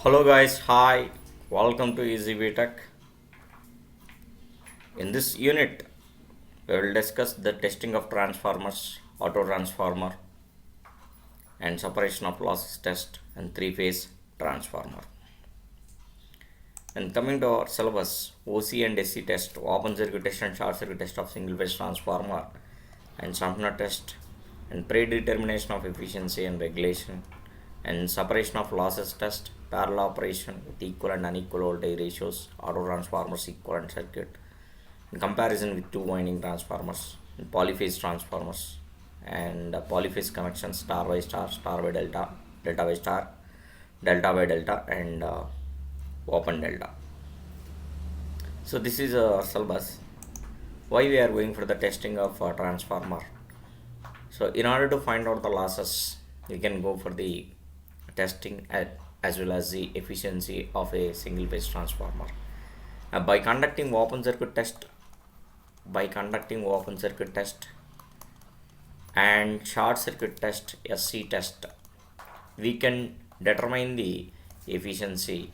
Hello guys, hi, welcome to Easy Tech. In this unit, we will discuss the testing of transformers, auto transformer, and separation of losses test and three-phase transformer. And coming to our syllabus, OC and SC test, open circuit test and short circuit test of single phase transformer, and Sumner test, and predetermination of efficiency and regulation, and separation of losses test, parallel operation with equal and unequal voltage ratios, auto transformers equivalent circuit, in comparison with two winding transformers, and polyphase transformers, and polyphase connections, star by star, star by delta, delta by star, delta by delta, and open delta. So this is a syllabus. Why we are going for the testing of a transformer? So in order to find out the losses, we can go for the testing as well as the efficiency of a single phase transformer. By conducting open circuit test and short circuit test, SC test, we can determine the efficiency.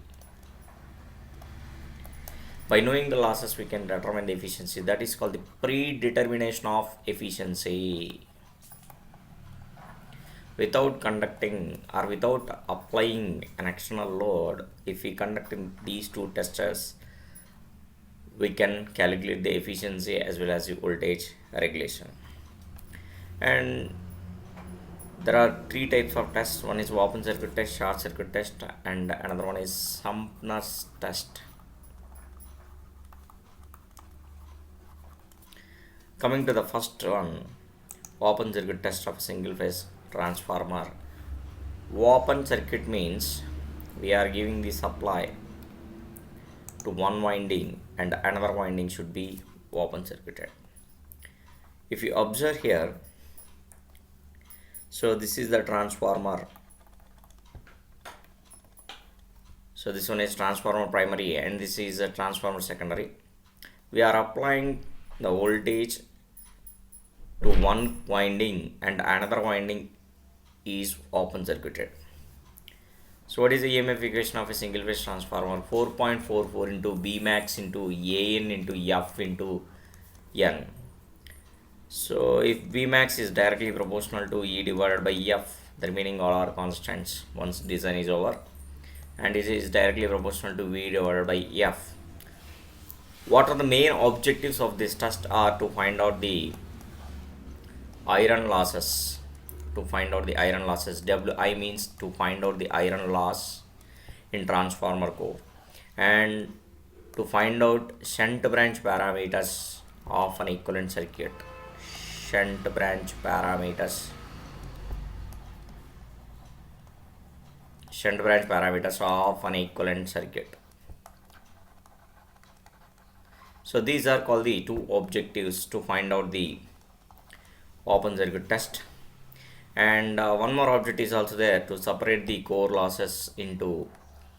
By knowing the losses, we can determine the efficiency. That is called the predetermination of efficiency. Without conducting or without applying an external load, if we conduct these two testers, we can calculate the efficiency as well as the voltage regulation. And there are three types of tests. One is open circuit test, short circuit test, and another one is Sumner's test. Coming to the first one, open circuit test of single phase transformer. Open circuit means we are giving the supply to one winding and another winding should be open circuited. If you observe here, so this is the transformer. So this one is transformer primary and this is a transformer secondary. We are applying the voltage to one winding and another winding is open circuited. So what is the EMF equation of a single phase transformer? 4.44 into B max into AN into F into N. So if B max is directly proportional to E divided by F, the remaining all are constants once design is over, and it is directly proportional to V divided by F. What are the main objectives of this test are to find out the iron losses. Wi means to find out the iron loss in transformer core, and to find out shunt branch parameters of an equivalent circuit. Shunt branch parameters of an equivalent circuit. So these are called the two objectives to find out the open circuit test. And one more objective is also there, to separate the core losses into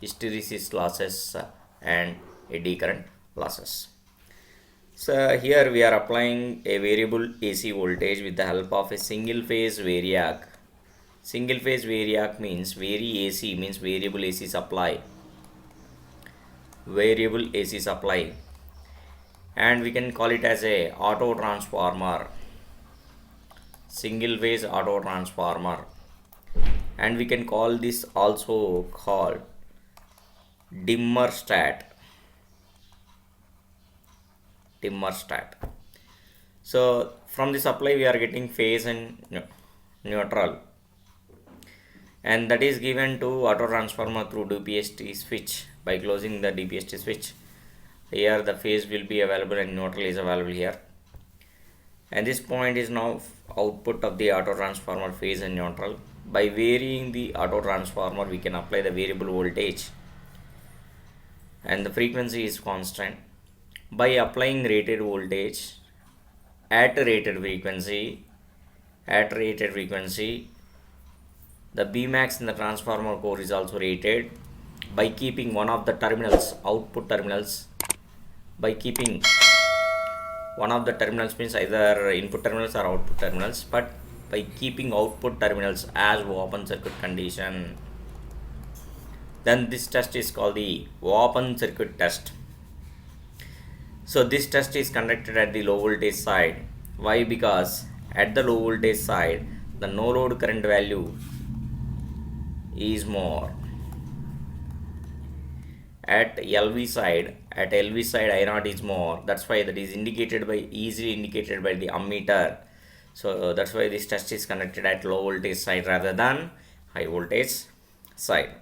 hysteresis losses and eddy current losses. So here we are applying a variable AC voltage with the help of a single phase variac. Single phase variac means variable AC supply. And we can call it as a auto transformer, single phase auto transformer, and we can call this also called dimmer stat. So from the supply we are getting phase and neutral, and that is given to auto transformer through DPST switch. By closing the DPST switch, here the phase will be available and neutral is available here, and this point is now output of the auto transformer phase and neutral. By varying the auto transformer, we can apply the variable voltage and the frequency is constant. By applying rated voltage at rated frequency, the Bmax in the transformer core is also rated. By keeping one of the terminals, output terminals, means either input terminals or output terminals, but by keeping output terminals as open circuit condition, then this test is called the open circuit test. So this test is conducted at the low voltage side. Why? Because at the low voltage side the no load current value is more. At LV side I naught is more. That's why that is easily indicated by the ammeter. So that's why this test is conducted at low voltage side rather than high voltage side.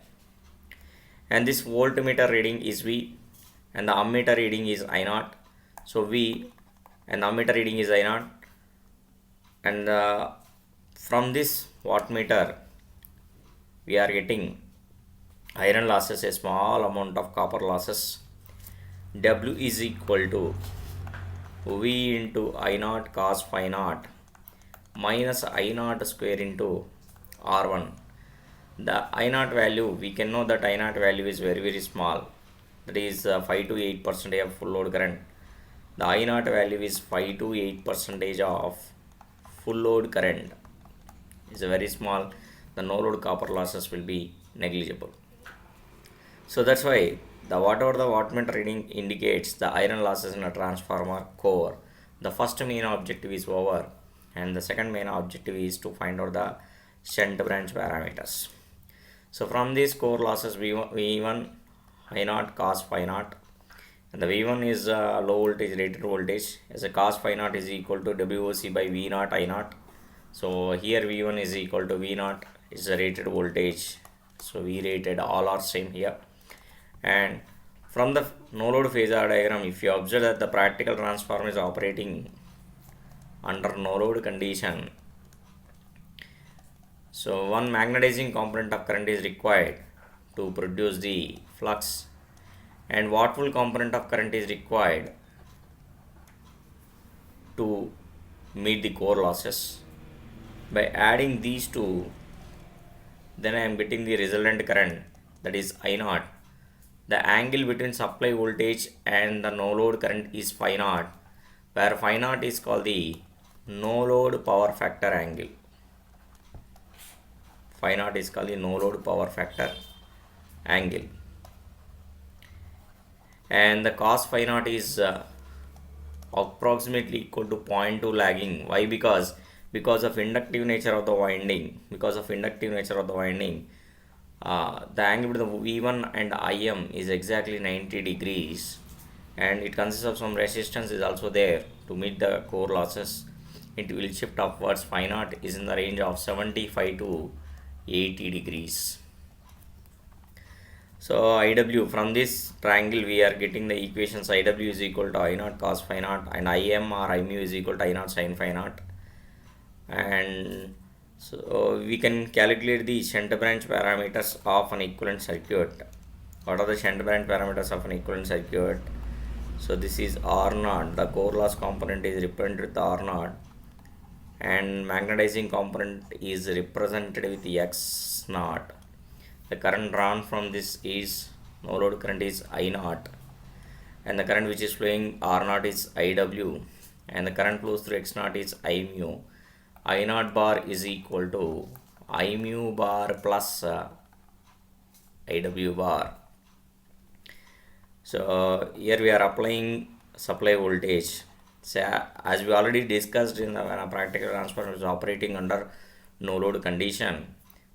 And this voltmeter reading is V and the ammeter reading is I naught. So V and the ammeter reading is I naught, and from this wattmeter we are getting iron losses, a small amount of copper losses. W is equal to V into I naught cos phi naught minus I naught square into R1. The I naught value, we can know that I naught value is very small, that is 5 to 8% of full load current. The I naught value is 5 to 8% of full load current. Is very small. The no load copper losses will be negligible. So that's why whatever the wattmeter reading indicates the iron losses in a transformer core, the first main objective is over, and the second main objective is to find out the shunt branch parameters. So from these core losses, V1 I naught cos phi naught, and the V1 is low voltage rated voltage, as a cos phi naught is equal to WOC by V naught I naught. So here V1 is equal to V naught is the rated voltage, so V rated, all are same here. And from the no load phasor diagram, if you observe that the practical transformer is operating under no load condition, so one magnetizing component of current is required to produce the flux, and wattful component of current is required to meet the core losses. By adding these two, then I am getting the resultant current, that is I naught. The angle between supply voltage and the no load current is phi naught, where phi naught is called the no load power factor angle. Phi naught is called the no load power factor angle, and the cos phi naught is approximately equal to 0.2 lagging. Why? Because of inductive nature of the winding. The angle between the V1 and IM is exactly 90 degrees, and it consists of some resistance is also there to meet the core losses. It will shift upwards. Phi naught is in the range of 75 to 80 degrees. So IW, from this triangle we are getting the equations. IW is equal to I naught cos phi naught, and IM or IMU is equal to I naught sin phi naught. And so we can calculate the shunt branch parameters of an equivalent circuit. What are the shunt branch parameters of an equivalent circuit? So this is R naught. The core loss component is represented with R naught, and magnetizing component is represented with X naught. The current drawn from this is no load current is I naught, and the current which is flowing R naught is IW, and the current flows through X naught is I mu. I naught bar is equal to I mu bar plus IW bar. So here we are applying supply voltage. So as we already discussed when a practical transformer is operating under no load condition,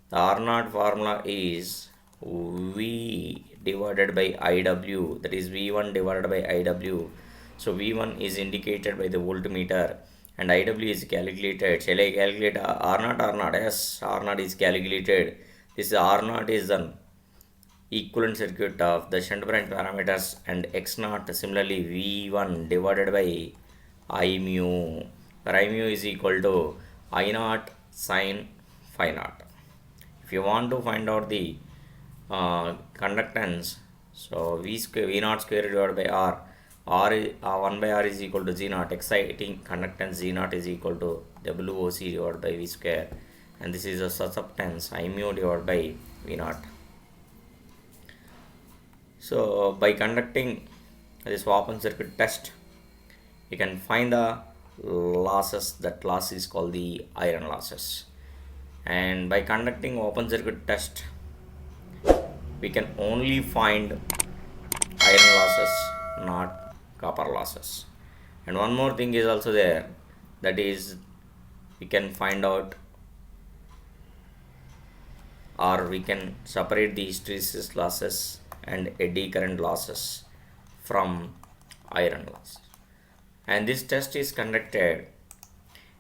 the R naught formula is V divided by IW, that is V1 divided by IW. So V1 is indicated by the voltmeter and IW is calculated. Shall I calculate R naught? R naught, yes, R naught is calculated. This R naught is the equivalent circuit of the shunt branch parameters, and X naught similarly V1 divided by I mu, where I mu is equal to I naught sin phi naught. If you want to find out the conductance, so V naught square divided by R, 1 by R is equal to Z naught. Exciting conductance Z naught is equal to WOC divided by V square, and this is a susceptance I mu divided by V naught. So by conducting this open circuit test, you can find the losses. That loss is called the iron losses. And by conducting open circuit test, we can only find iron losses, not copper losses. And one more thing is also there, that is we can find out, or we can separate the hysteresis losses and eddy current losses from iron loss. And this test is conducted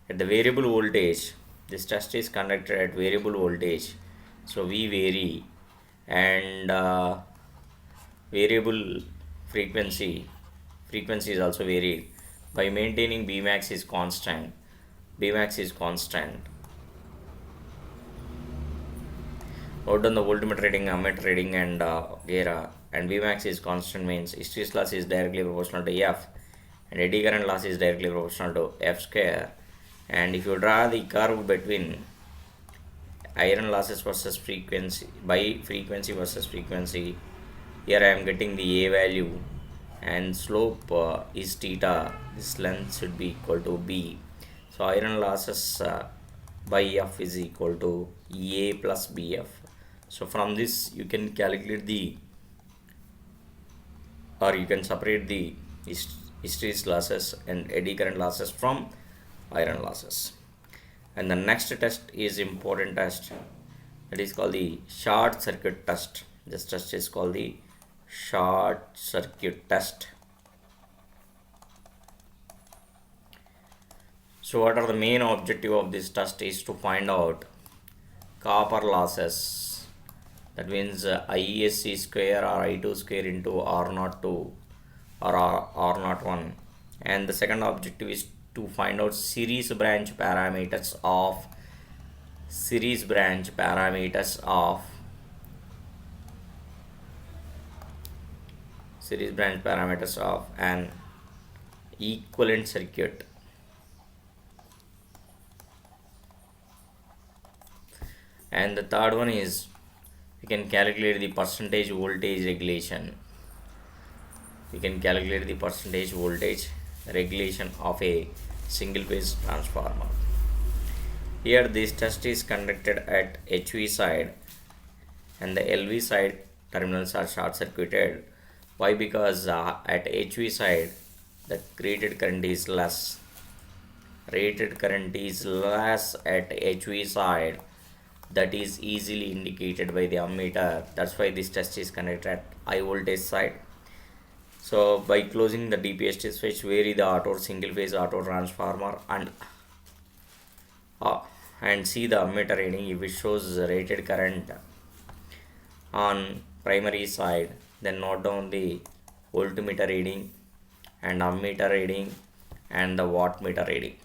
at the variable voltage. This test is conducted at variable voltage, so we vary, and variable frequency is also varied by maintaining Bmax is constant. Bmax is constant. Note down the voltmeter reading, ammeter reading, and Gera. And Bmax is constant means hysteresis loss is directly proportional to F, and eddy current loss is directly proportional to F square. And if you draw the curve between iron losses versus frequency, by frequency versus frequency, here I am getting the A value, and slope is theta. This length should be equal to B. So iron losses by F is equal to A plus BF. So from this you can calculate the, or you can separate the hysteresis losses and eddy current losses from iron losses. And the next test is important test, that is called the short circuit test. This test is called the short circuit test. So what are the main objective of this test is to find out copper losses, that means IESC square or I2 square into R02 or R01. And the second objective is to find out series branch parameters of an equivalent circuit. And the third one is we can calculate the percentage voltage regulation. Of a single phase transformer. Here this test is conducted at HV side, and the LV side terminals are short circuited. Why? Because at HV side the rated current is less. At HV side. That is easily indicated by the ammeter. That's why this test is conducted at high voltage side. So by closing the DPST switch, vary the single phase auto transformer and see the ammeter reading. If it shows rated current on primary side, then note down the voltmeter reading and ammeter reading and the wattmeter reading.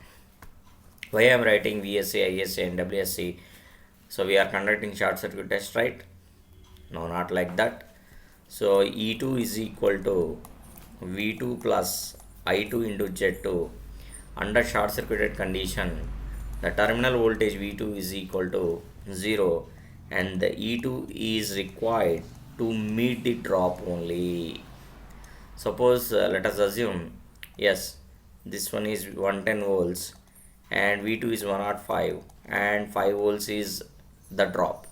Why I am writing VSA, ISA and WSC? So we are conducting short circuit test, right? No, not like that. So E2 is equal to V2 plus I2 into Z2. Under short circuited condition, the terminal voltage V2 is equal to 0, and the E2 is required to meet the drop only. Suppose let us assume, yes, this one is 110 volts and V2 is 105 and 5 volts is the drop.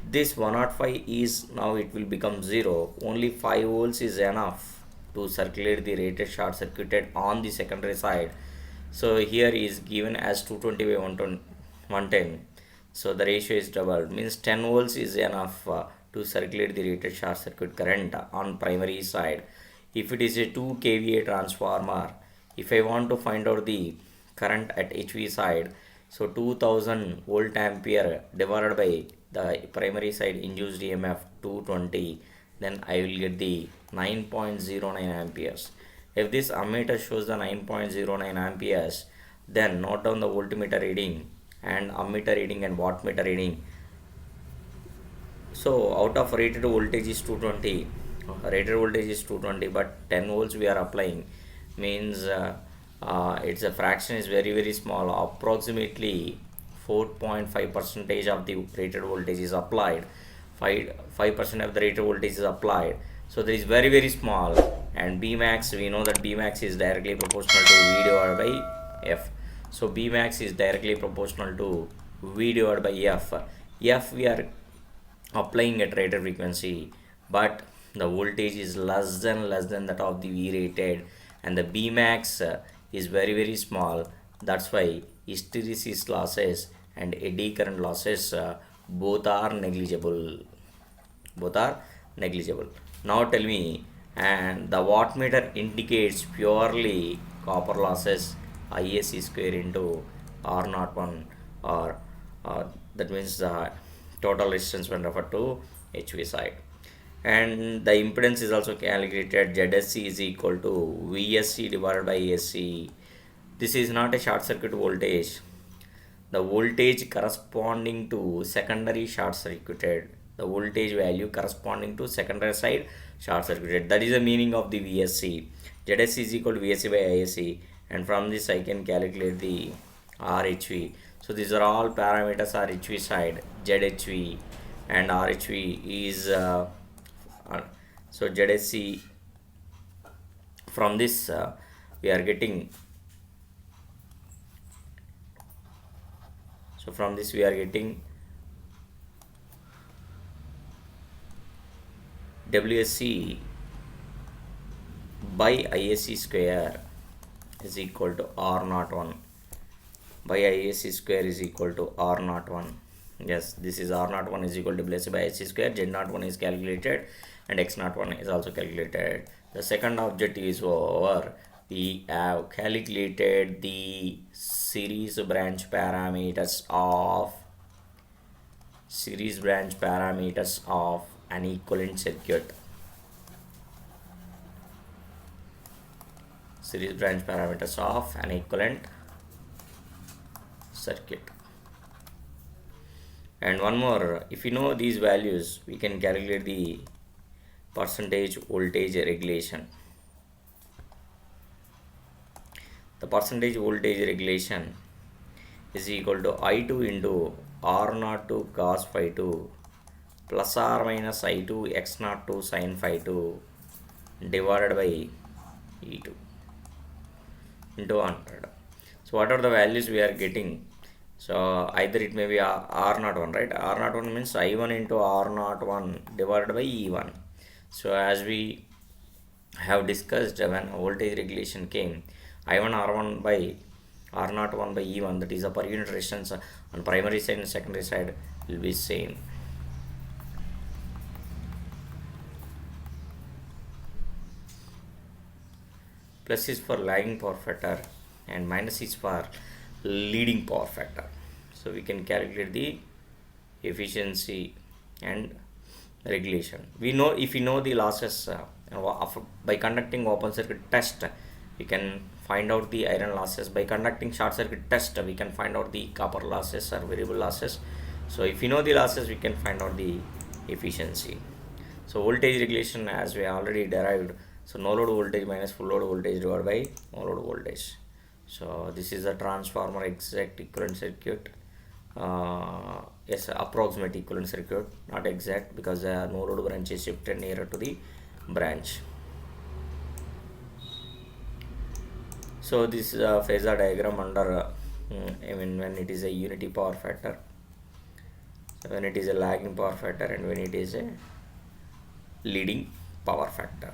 This 105 is now it will become 0. Only 5 volts is enough to circulate the rated short circuited on the secondary side. So here is given as 220 by 110. So the ratio is doubled, means 10 volts is enough to circulate the rated short circuit current on primary side. If it is a 2 kVA transformer, if I want to find out the current at HV side, so 2000 volt ampere divided by the primary side induced EMF 220, then I will get the 9.09 amperes. If this ammeter shows the 9.09 amperes, then note down the voltmeter reading and ammeter reading and wattmeter reading. So out of rated voltage is 220, but 10 volts we are applying, means its a fraction is very small. Approximately 4.5 percentage of the rated voltage is applied. 5% of the rated voltage is applied. So there is very small. And Bmax, we know that Bmax is directly proportional to V divided by F. So Bmax is directly proportional to V divided by F. F we are applying at rated frequency, but the voltage is less than that of the V rated, and the Bmax is very small. That's why hysteresis losses and eddy current losses both are negligible. Both are negligible. Now tell me, and the wattmeter indicates purely copper losses ISC square into R naught 1, or that means the total resistance when referred to HV side. And the impedance is also calculated. ZSC is equal to VSC divided by AC. This is not a short circuit voltage. The voltage corresponding to secondary short circuited, the voltage value corresponding to secondary side short circuited, that is the meaning of the VSC. ZSC is equal to VSC by ISC, and from this I can calculate the RHV. So these are all parameters are HV side, ZHV and RHV is uh, so ZSC. From this we are getting, so from this we are getting WSC by ISC square is equal to R naught 1 by ISC square is equal to R naught 1. Yes, this is R naught 1 is equal to WSC by ISC square. Z naught 1 is calculated and X naught 1 is also calculated. The second objective is over. We have calculated the series branch parameters of an equivalent circuit. Series branch parameters of an equivalent circuit. And one more, if you know these values, we can calculate the percentage voltage regulation. The percentage voltage regulation is equal to I2 into R02 cos phi 2 plus or minus I2 X02 sin phi 2 divided by E2 into 100. So what are the values we are getting? So either it may be R01, right? R01 means I1 into R01 divided by E1. So as we have discussed when voltage regulation came, I1 R1 by R01 by E1, that is a per unit resistance on primary side and secondary side will be same. Plus is for lagging power factor and minus is for leading power factor. So we can calculate the efficiency and regulation. We know, if we know the losses by conducting open circuit test, we can find out the iron losses. By conducting short circuit test, we can find out the copper losses or variable losses. So if you know the losses, we can find out the efficiency. So voltage regulation, as we already derived, so no load voltage minus full load voltage divided by no load voltage. So this is a transformer exact equivalent circuit. Yes, approximate equivalent circuit, not exact, because the no load branch is shifted nearer to the branch. So this is a phasor diagram under when it is a unity power factor, so when it is a lagging power factor, and when it is a leading power factor.